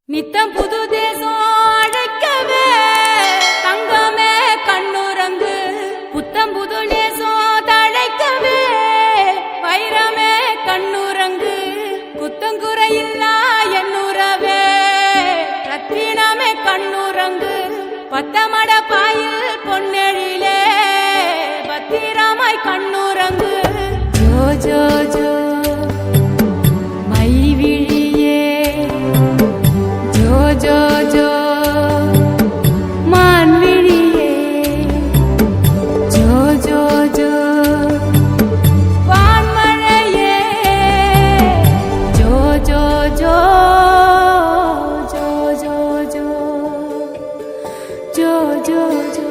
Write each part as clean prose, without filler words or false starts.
நித்தம் புது தேசம் அழைக்கவே தங்கமே கண்ணுறங்கு புத்தம் புது நேசம் தழைக்கவே வைரமே கண்ணுறங்கு குத்தங்குறையில்லா என்னுறவே ரத்தினமே கண்ணுறங்கு பத்தமட பாயில் பொன்னெழிலே பத்திரமாய் கண்ணுறங்கு ஜோ ஜோ ஜோ जो जो मानविड़िये जो जो जो वानमழையே जो जो जो जो जो जो जो जो जो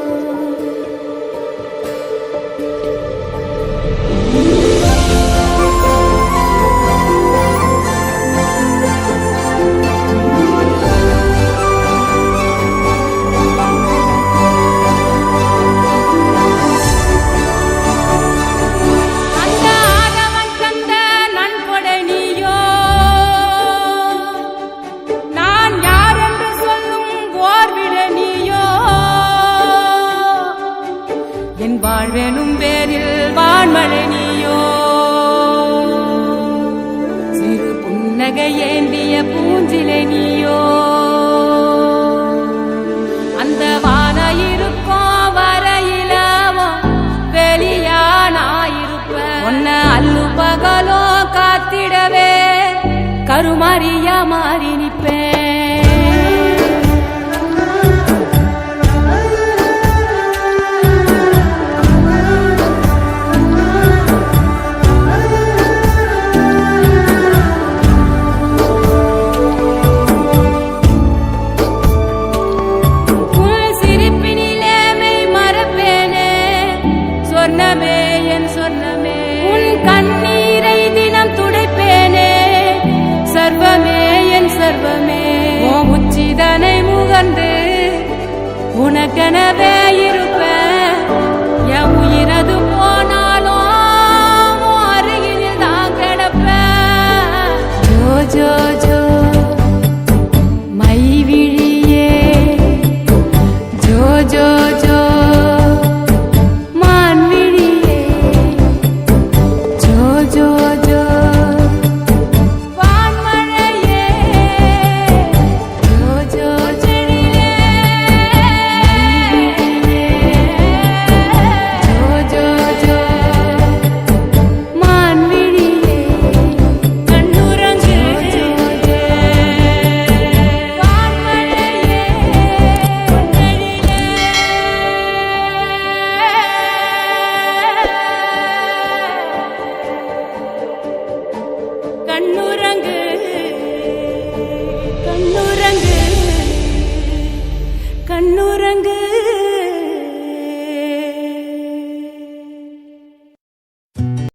வாழ்வேனும் பேரில் வான்மழை நீயோ சிறு புன்னகை ஏந்திய பூஞ்சிலை நீயோ அந்த வான இருக்கும் வரையிலவோ வெளியானாயிருப்ப உன்ன அல்லு பகலோ காத்திடவே கருமாரியா மாறி நிப்பேன் சொர்ணமே என் சொர்ணமே உன் கண்ணீரை தினம் துடைப்பேனே சர்வமே என் சர்வமே ஓ உச்சிதனை முகந்து உனக்கெனவே இருப்பேன் என் உயிரது போனாலும் அருகில் தான் கிடப்பேன் ஜோ ஜோ ஜோ மை விழியே ஜோ ஜோ ஜோ கண்ணுறங்கு கண்ணுறங்கு கண்ணுறங்கு